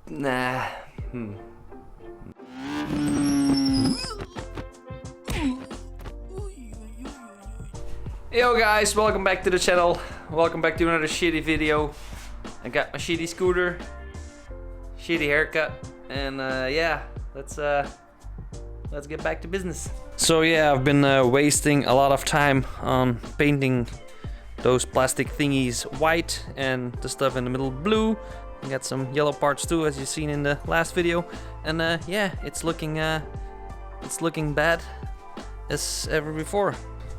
Nah. Yo guys, welcome back to the channel. Welcome back to another shitty video. I got my shitty scooter, shitty haircut, and yeah, let's get back to business. So yeah, I've been wasting a lot of time on painting those plastic thingies white and the stuff in the middle blue. I got some yellow parts too, as you've seen in the last video, and yeah, it's looking bad as ever before.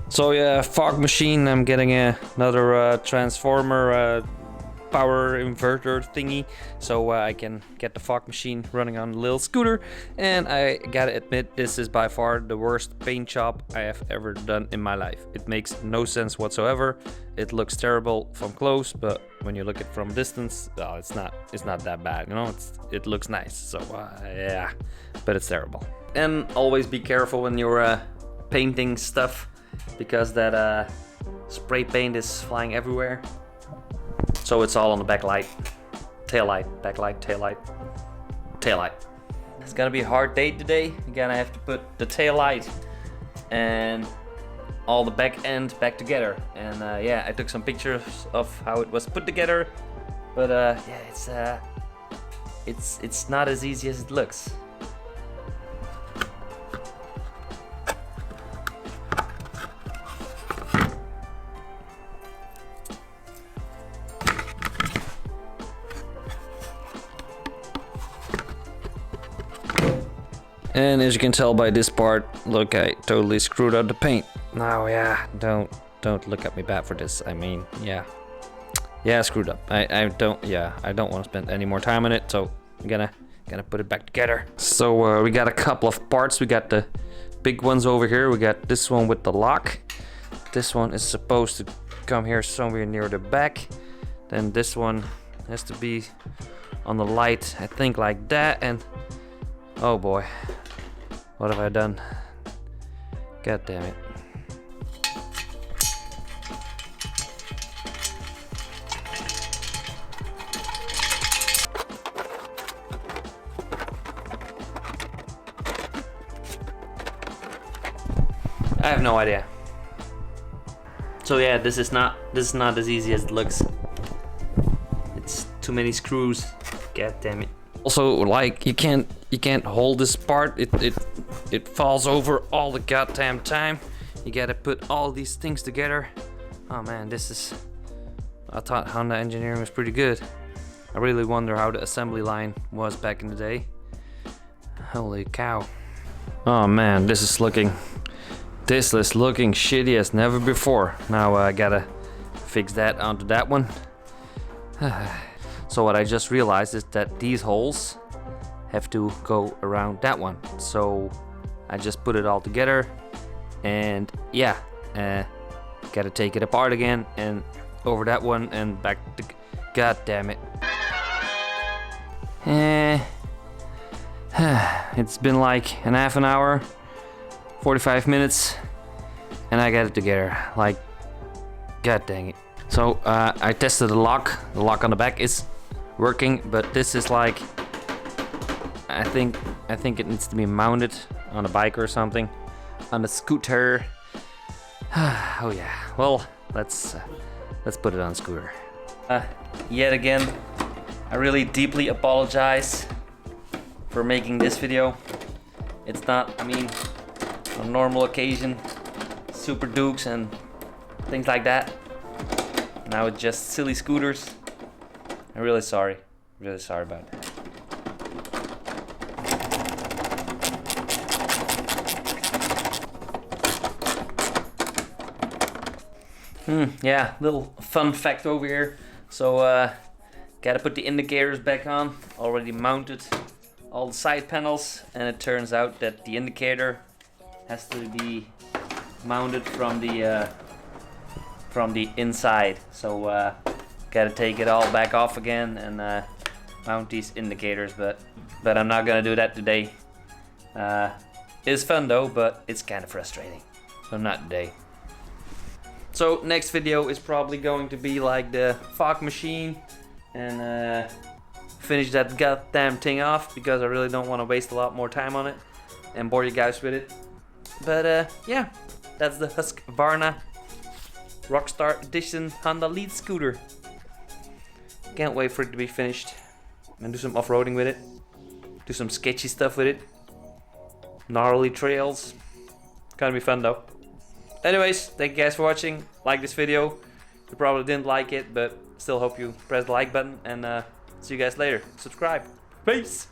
So yeah, fog machine. I'm getting another transformer power inverter thingy, so I can get the fog machine running on a little scooter. And I gotta admit, this is by far the worst paint job I have ever done in my life. It makes no sense whatsoever. It looks terrible from close, but when you look at it from distance, well, it's not that bad, you know. It looks nice. So yeah, but it's terrible. And always be careful when you're painting stuff, because that spray paint is flying everywhere. So it's all on the backlight, taillight, backlight, taillight, taillight. It's gonna be a hard day today. You're gonna have to put the taillight and all the back end back together. And yeah, I took some pictures of how it was put together, but yeah, it's not as easy as it looks. And as you can tell by this part, look, I totally screwed up the paint. Now, yeah, don't look at me bad for this. I mean, yeah, screwed up. I don't want to spend any more time on it, so I'm gonna put it back together. So we got a couple of parts. We got the big ones over here. We got this one with the lock. This one is supposed to come here somewhere near the back. Then this one has to be on the light, I think, like that. And oh boy, what have I done? God damn it. I have no idea. So yeah, this is not as easy as it looks. It's too many screws. God damn it. Also, like, you can't hold this part. It falls over all the goddamn time. You gotta put all these things together. Oh man, I thought Honda engineering was pretty good. I really wonder how the assembly line was back in the day. Holy cow. Oh man, this is looking shitty as never before. Now I gotta fix that onto that one. So what I just realized is that these holes have to go around that one. So I just put it all together, and yeah, gotta take it apart again and over that one and back to. God damn it. It's been like an half an hour, 45 minutes, and I got it together. Like, god dang it. So I tested the lock. The lock on the back is working, but this is like, I think it needs to be mounted on a bike or something, on a scooter. Oh yeah. Well, let's put it on a scooter. Yet again, I really deeply apologize for making this video. It's not, I mean, on a normal occasion, Super Dukes and things like that. Now it's just silly scooters. I'm really sorry. Really sorry about that. Yeah, little fun fact over here. So, gotta put the indicators back on. Already mounted all the side panels, and it turns out that the indicator has to be mounted from the inside. So, gotta take it all back off again and mount these indicators. But I'm not gonna do that today. It's fun though, but it's kind of frustrating. So not today. So next video is probably going to be like the fog machine and finish that goddamn thing off because I really don't want to waste a lot more time on it and bore you guys with it. But yeah, that's the Husqvarna Rockstar Edition Honda Lead Scooter. Can't wait for it to be finished and do some off-roading with it. Do some sketchy stuff with it. Gnarly trails. Gonna be fun though. Anyways, thank you guys for watching. Like this video. You probably didn't like it, but still hope you press the like button and see you guys later. Subscribe. Peace!